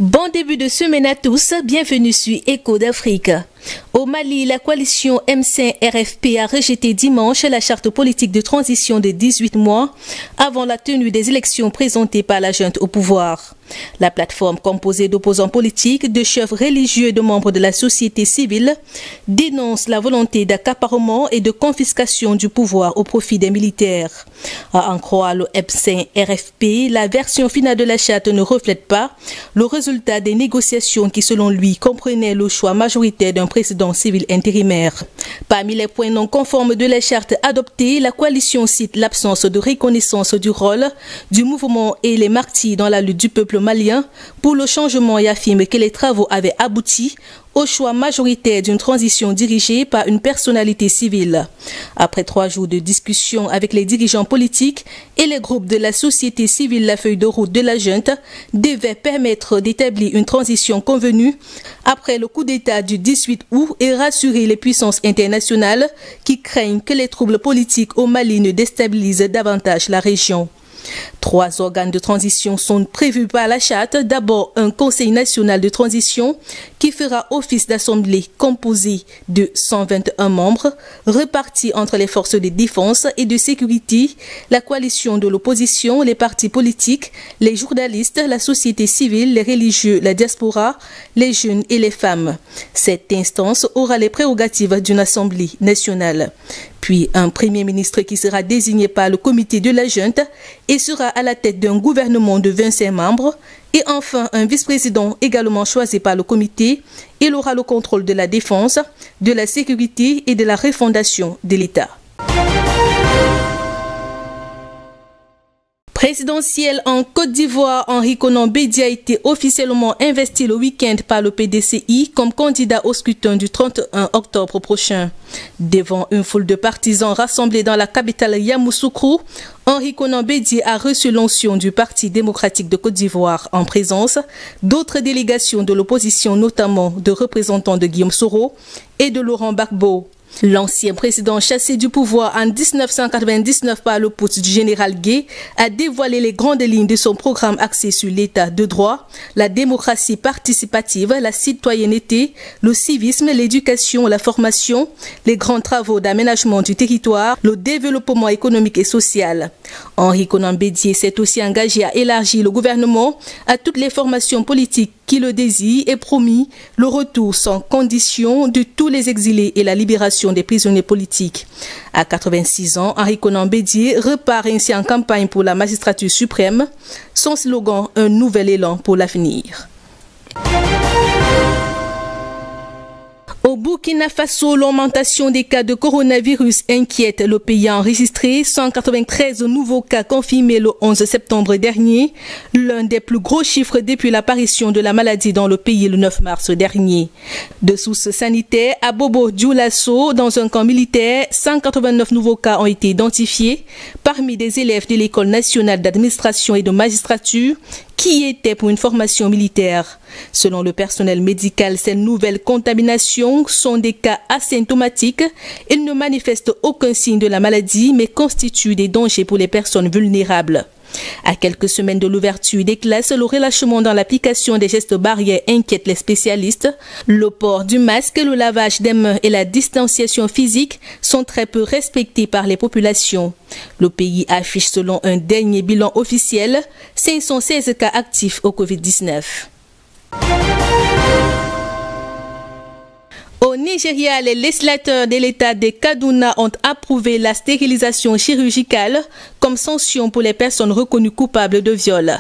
Bon début de semaine à tous, bienvenue sur Écho d'Afrique. Au Mali, la coalition M5-RFP a rejeté dimanche la charte politique de transition de 18 mois avant la tenue des élections présentées par la junte au pouvoir. La plateforme composée d'opposants politiques, de chefs religieux et de membres de la société civile dénonce la volonté d'accaparement et de confiscation du pouvoir au profit des militaires. À en croire le M5-RFP, la version finale de la charte ne reflète pas le résultat des négociations qui, selon lui, comprenaient le choix majoritaire d'un président civil intérimaire. Parmi les points non conformes de la charte adoptée, la coalition cite l'absence de reconnaissance du rôle du mouvement et les martyrs dans la lutte du peuple malien pour le changement et affirme que les travaux avaient abouti au choix majoritaire d'une transition dirigée par une personnalité civile. Après 3 jours de discussion avec les dirigeants politiques et les groupes de la société civile, la feuille de route de la junte devait permettre d'établir une transition convenue après le coup d'État du 18 août et rassurer les puissances internationales qui craignent que les troubles politiques au Mali ne déstabilisent davantage la région. 3 organes de transition sont prévus par la charte. D'abord, un Conseil national de transition qui fera office d'assemblée composé de 121 membres, répartis entre les forces de défense et de sécurité, la coalition de l'opposition, les partis politiques, les journalistes, la société civile, les religieux, la diaspora, les jeunes et les femmes. Cette instance aura les prérogatives d'une assemblée nationale. Puis un premier ministre qui sera désigné par le comité de la junte et sera à la tête d'un gouvernement de 25 membres. Et enfin, un vice-président également choisi par le comité. Il aura le contrôle de la défense, de la sécurité et de la refondation de l'État. Présidentielle en Côte d'Ivoire, Henri Konan Bédié a été officiellement investi le week-end par le PDCI comme candidat au scrutin du 31 octobre prochain. Devant une foule de partisans rassemblés dans la capitale Yamoussoukro, Henri Konan Bédié a reçu l'onction du Parti démocratique de Côte d'Ivoire en présence d'autres délégations de l'opposition, notamment de représentants de Guillaume Soro et de Laurent Gbagbo. L'ancien président chassé du pouvoir en 1999 par le putsch du général Gué a dévoilé les grandes lignes de son programme axé sur l'état de droit, la démocratie participative, la citoyenneté, le civisme, l'éducation, la formation, les grands travaux d'aménagement du territoire, le développement économique et social. Henri Konan Bédié s'est aussi engagé à élargir le gouvernement à toutes les formations politiques qui le désirent et promis le retour sans condition de tous les exilés et la libération des prisonniers politiques. À 86 ans, Henri Konan Bédié repart ainsi en campagne pour la magistrature suprême. Son slogan, un nouvel élan pour l'avenir. Au Burkina Faso, l'augmentation des cas de coronavirus inquiète. Le pays a enregistré 193 nouveaux cas confirmés le 11 septembre dernier, l'un des plus gros chiffres depuis l'apparition de la maladie dans le pays le 9 mars dernier. De sources sanitaires, à Bobo Dioulasso, dans un camp militaire, 189 nouveaux cas ont été identifiés parmi des élèves de l'École nationale d'administration et de magistrature qui étaient pour une formation militaire. Selon le personnel médical, ces nouvelles contaminations sont des cas asymptomatiques. Ils ne manifestent aucun signe de la maladie, mais constituent des dangers pour les personnes vulnérables. À quelques semaines de l'ouverture des classes, le relâchement dans l'application des gestes barrières inquiète les spécialistes. Le port du masque, le lavage des mains et la distanciation physique sont très peu respectés par les populations. Le pays affiche, selon un dernier bilan officiel, 516 cas actifs au Covid-19. Au Nigeria, les législateurs de l'État de Kaduna ont approuvé la stérilisation chirurgicale comme sanction pour les personnes reconnues coupables de viol.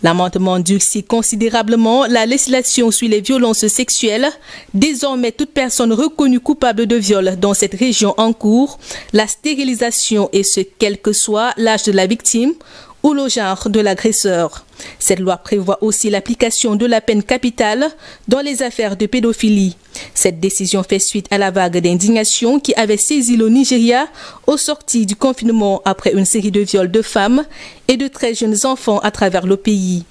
L'amendement durcit considérablement la législation sur les violences sexuelles. Désormais, toute personne reconnue coupable de viol dans cette région encourt la stérilisation, et ce, quel que soit l'âge de la victime ou le genre de l'agresseur. Cette loi prévoit aussi l'application de la peine capitale dans les affaires de pédophilie. Cette décision fait suite à la vague d'indignation qui avait saisi le Nigeria au sortir du confinement après une série de viols de femmes et de très jeunes enfants à travers le pays.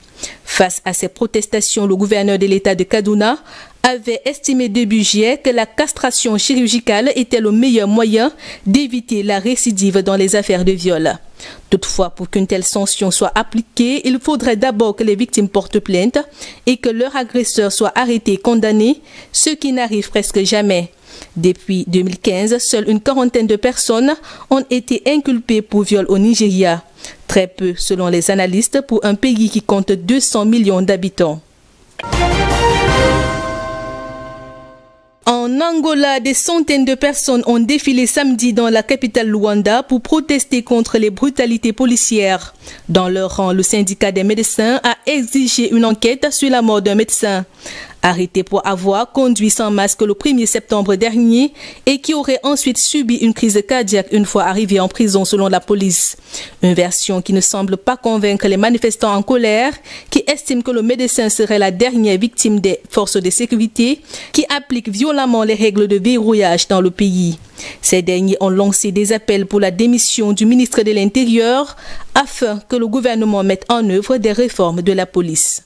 Face à ces protestations, le gouverneur de l'État de Kaduna avait estimé début juillet que la castration chirurgicale était le meilleur moyen d'éviter la récidive dans les affaires de viol. Toutefois, pour qu'une telle sanction soit appliquée, il faudrait d'abord que les victimes portent plainte et que leur agresseur soit arrêté et condamné, ce qui n'arrive presque jamais. Depuis 2015, seule une quarantaine de personnes ont été inculpées pour viol au Nigeria. Très peu, selon les analystes, pour un pays qui compte 200 millions d'habitants. En Angola, des centaines de personnes ont défilé samedi dans la capitale Luanda pour protester contre les brutalités policières. Dans leur rang, le syndicat des médecins a exigé une enquête sur la mort d'un médecin arrêté pour avoir conduit sans masque le 1er septembre dernier et qui aurait ensuite subi une crise cardiaque une fois arrivé en prison selon la police. Une version qui ne semble pas convaincre les manifestants en colère qui estiment que le médecin serait la dernière victime des forces de sécurité qui appliquent violemment les règles de verrouillage dans le pays. Ces derniers ont lancé des appels pour la démission du ministre de l'Intérieur afin que le gouvernement mette en œuvre des réformes de la police.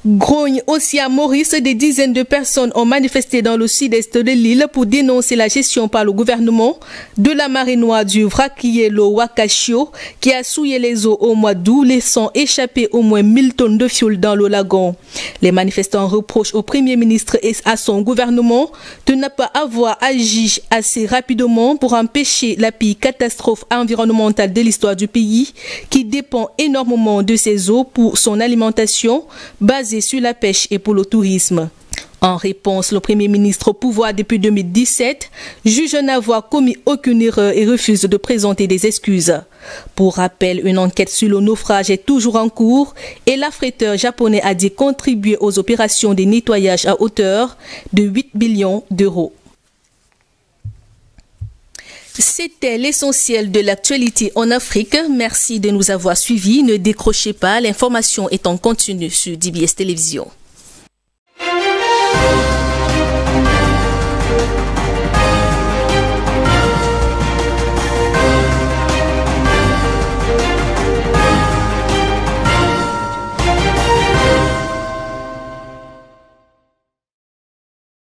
Grogne aussi à Maurice, des dizaines de personnes ont manifesté dans le sud-est de l'île pour dénoncer la gestion par le gouvernement de la marée noire du Vraquielo Wakashio qui a souillé les eaux au mois d'août, laissant échapper au moins 1000 tonnes de fioul dans le lagon. Les manifestants reprochent au Premier ministre et à son gouvernement de ne pas avoir agi assez rapidement pour empêcher la pire catastrophe environnementale de l'histoire du pays qui dépend énormément de ces eaux pour son alimentation basée sur la pêche et pour le tourisme. En réponse, le Premier ministre au pouvoir depuis 2017 juge n'avoir commis aucune erreur et refuse de présenter des excuses. Pour rappel, une enquête sur le naufrage est toujours en cours et l'affréteur japonais a dit contribuer aux opérations de nettoyage à hauteur de 8 billions d'euros. C'était l'essentiel de l'actualité en Afrique. Merci de nous avoir suivis. Ne décrochez pas, l'information est en continu sur DBS Télévision.